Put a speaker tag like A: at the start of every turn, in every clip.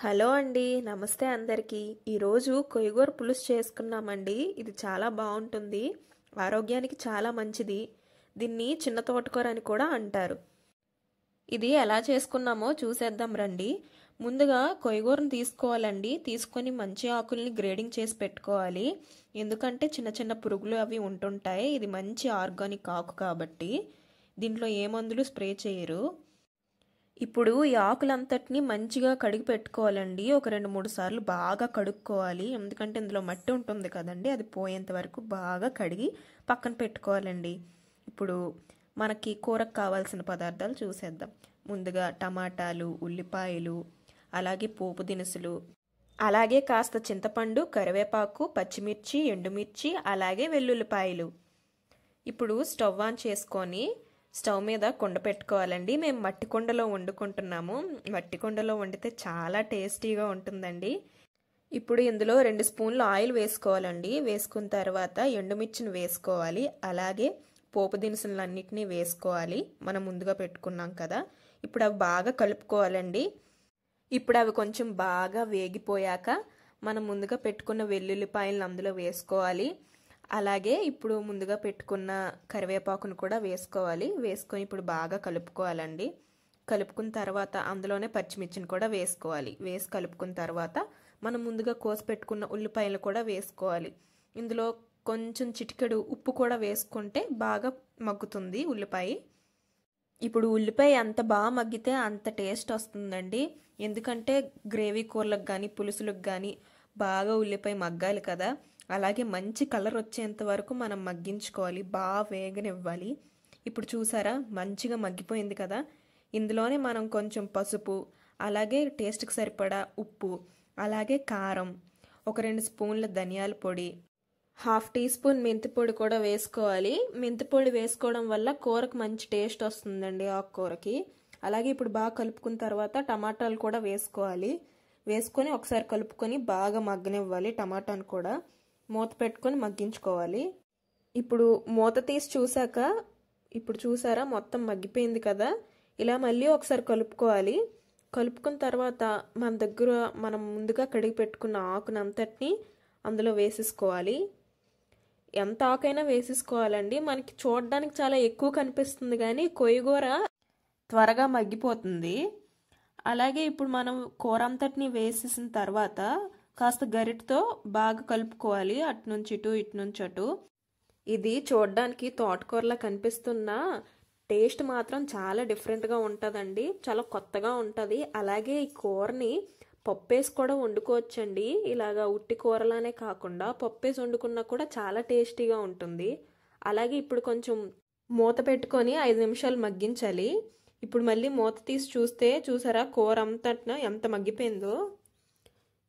A: Hello అండి, నమస్తే అందరికీ. ఈరోజు కొయ్యగూర పులుసు చేసుకున్నామండి. ఇది చాలా బాగుంటుంది, ఆరోగ్యానికి చాలా మంచిది. దీన్ని చిన్న తోటకూర అని కూడా అంటారు. ఇది ఎలా చేసుకున్నామో చూసేద్దాం రండి. ముందుగా కొయ్యగూరను తీసుకోవాలండి. తీసుకొని మంచి ఆకుల్ని గ్రేడింగ్ చేసి పెట్టుకోవాలి. ఎందుకంటే చిన్న చిన్న పురుగులు అవి ఉంటుంటాయి. ఇది మంచి ఆర్గానిక్ ఆకు కాబట్టి దీంట్లో ఏ మందులు స్ప్రే చేయరు. ఇప్పుడు ఈ ఆకులంతటిని మంచిగా కడిగి పెట్టుకోవాలండి. ఒక 2-3 సార్లు బాగా కడుక్కోవాలి. ఎందుకంటే ఇందులో మట్టి ఉంటుంది కదండి, అది పోయేంత వరకు బాగా కడిగి పక్కన పెట్టుకోవాలండి. ఇప్పుడు మనకి కూరకు కావాల్సిన పదార్థాలు చూసేద్దాం. ముందుగా టమాటాలు, ఉల్లిపాయలు, అలాగే పోపు దినుసులు, అలాగే కాస్త చింతపండు, కరివేపాకు, పచ్చిమిర్చి, ఎండుమిర్చి, అలాగే వెల్లుల్లిపాయలు. ఇప్పుడు స్టవ్ ఆన్ చేసుకొని స్టవ్ మీద కుండ పెట్టుకోవాలండి. మేము మట్టి కుండలో వండుకుంటున్నాము. మట్టి కుండలో వండితే చాలా టేస్టీగా ఉంటుందండి. ఇప్పుడు ఇందులో 2 స్పూన్లు ఆయిల్ వేసుకోవాలండి. వేసుకున్న తర్వాత ఎండుమిర్చిని వేసుకోవాలి. అలాగే పోపు దినుసులన్నిటినీ వేసుకోవాలి. మనం ముందుగా పెట్టుకున్నాం కదా. ఇప్పుడు అవి బాగా కలుపుకోవాలండి. ఇప్పుడు అవి కొంచెం బాగా వేగిపోయాక మనం ముందుగా పెట్టుకున్న వెల్లుల్లిపాయలను అందులో వేసుకోవాలి. అలాగే ఇప్పుడు ముందుగా పెట్టుకున్న కరివేపాకును కూడా వేసుకోవాలి. వేసుకొని ఇప్పుడు బాగా కలుపుకోవాలండి. కలుపుకున్న తర్వాత అందులోనే పచ్చిమిర్చిని కూడా వేసుకోవాలి. వేసి కలుపుకున్న తర్వాత మనం ముందుగా కోసి పెట్టుకున్న ఉల్లిపాయలు కూడా వేసుకోవాలి. ఇందులో కొంచెం చిటికెడు ఉప్పు కూడా వేసుకుంటే బాగా మగ్గుతుంది ఉల్లిపాయ. ఇప్పుడు ఉల్లిపాయ ఎంత బాగా మగ్గితే అంత టేస్ట్ వస్తుందండి. ఎందుకంటే గ్రేవీ కూరలకు కానీ పులుసులకు కానీ బాగా ఉల్లిపాయ మగ్గాలి కదా. అలాగే మంచి కలర్ వచ్చేంత వరకు మనం మగ్గించుకోవాలి, బాగా వేగనివ్వాలి. ఇప్పుడు చూసారా, మంచిగా మగ్గిపోయింది కదా. ఇందులోనే మనం కొంచెం పసుపు, అలాగే టేస్ట్కి సరిపడా ఉప్పు, అలాగే కారం, ఒక 2 స్పూన్ల ధనియాల పొడి, 1/2 టీ స్పూన్ మెంతి పొడి కూడా వేసుకోవాలి. మెంతి పొడి వేసుకోవడం వల్ల కూరకు మంచి టేస్ట్ వస్తుందండి, ఆకుకూరకి. అలాగే ఇప్పుడు బాగా కలుపుకున్న తర్వాత టమాటాలు కూడా వేసుకోవాలి. వేసుకొని ఒకసారి కలుపుకొని బాగా మగ్గనివ్వాలి. టమాటాను కూడా మూత పెట్టుకొని మగ్గించుకోవాలి. ఇప్పుడు మూత తీసి చూసాక ఇప్పుడు చూసారా, మొత్తం మగ్గిపోయింది కదా. ఇలా మళ్ళీ ఒకసారి కలుపుకోవాలి. కలుపుకున్న తర్వాత మన దగ్గర మనం ముందుగా కడిగి పెట్టుకున్న ఆకునంతటిని అందులో వేసేసుకోవాలి. ఎంత ఆకైనా వేసేసుకోవాలండి. మనకి చూడడానికి చాలా ఎక్కువ కనిపిస్తుంది కానీ కొయ్యగూర త్వరగా మగ్గిపోతుంది. అలాగే ఇప్పుడు మనం కూర అంతటిని వేసేసిన తర్వాత కాస్త గరిటతో బాగా కలుపుకోవాలి. అటు నుంచి ఇటు, ఇటు నుంచి అటు. ఇది చూడడానికి తోటకూరలా కనిపిస్తున్న టేస్ట్ మాత్రం చాలా డిఫరెంట్గా ఉంటుందండి. చాలా కొత్తగా ఉంటుంది. అలాగే ఈ కూరని పప్పేసి కూడా వండుకోవచ్చండి. ఇలాగా ఉట్టి కూరలానే కాకుండా పప్పేసి వండుకున్నా కూడా చాలా టేస్టీగా ఉంటుంది. అలాగే ఇప్పుడు కొంచెం మూత పెట్టుకొని 5 నిమిషాలు మగ్గించాలి. ఇప్పుడు మళ్ళీ మూత తీసి చూస్తే చూసారా, కూర అంతటా ఎంత మగ్గిపోయిందో.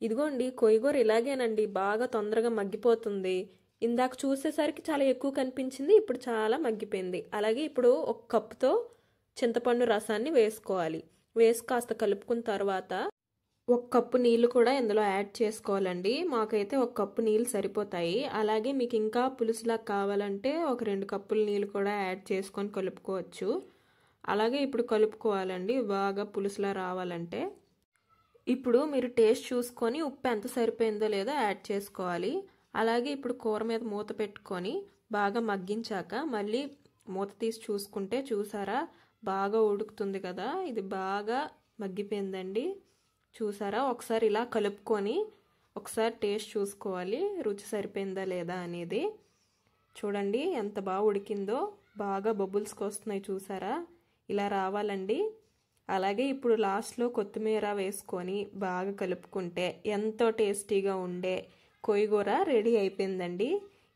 A: ఇదిగోండి, కొయ్యగూర ఇలాగేనండి, బాగా తొందరగా మగ్గిపోతుంది. ఇందాక చూసేసరికి చాలా ఎక్కువ కనిపించింది, ఇప్పుడు చాలా మగ్గిపోయింది. అలాగే ఇప్పుడు 1 కప్పుతో చింతపండు రసాన్ని వేసుకోవాలి. వేసి కాస్త కలుపుకున్న తర్వాత 1 కప్పు నీళ్లు కూడా ఇందులో యాడ్ చేసుకోవాలండి. మాకైతే 1 కప్పు నీళ్ళు సరిపోతాయి. అలాగే మీకు ఇంకా పులుసులా కావాలంటే ఒక 2 కప్పుల నీళ్ళు కూడా యాడ్ చేసుకొని కలుపుకోవచ్చు. అలాగే ఇప్పుడు కలుపుకోవాలండి బాగా పులుసులా రావాలంటే. ఇప్పుడు మీరు టేస్ట్ చూసుకొని ఉప్పు ఎంత సరిపోయిందో లేదో యాడ్ చేసుకోవాలి. అలాగే ఇప్పుడు కూర మీద మూత పెట్టుకొని బాగా మగ్గించాక మళ్ళీ మూత తీసి చూసుకుంటే చూసారా, బాగా ఉడుకుతుంది కదా. ఇది బాగా మగ్గిపోయిందండి. చూసారా, ఒకసారి ఇలా కలుపుకొని ఒకసారి టేస్ట్ చూసుకోవాలి, రుచి సరిపోయిందా లేదా అనేది. చూడండి ఎంత బాగా ఉడికిందో, బాగా బబుల్స్కి వస్తున్నాయి చూసారా, ఇలా రావాలండి. అలాగే ఇప్పుడు లాస్ట్లో కొత్తిమీర వేసుకొని బాగా కలుపుకుంటే ఎంతో టేస్టీగా ఉండే కొయ్యగూర రెడీ అయిపోయిందండి.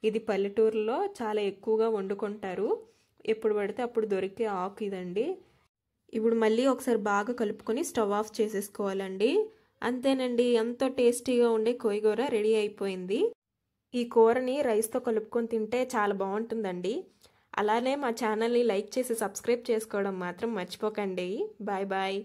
A: ఇది పల్లెటూరులో చాలా ఎక్కువగా వండుకుంటారు. ఎప్పుడు పడితే అప్పుడు దొరికే ఆకు ఇదండి. ఇప్పుడు మళ్ళీ ఒకసారి బాగా కలుపుకొని స్టవ్ ఆఫ్ చేసేసుకోవాలండి. అంతేనండి, ఎంతో టేస్టీగా ఉండే కొయ్యగూర రెడీ అయిపోయింది. ఈ కూరని రైస్తో కలుపుకొని తింటే చాలా బాగుంటుందండి. అలానే మా ఛానల్ని లైక్ చేసి సబ్స్క్రైబ్ చేసుకోవడం మాత్రం మర్చిపోకండి. Bye bye.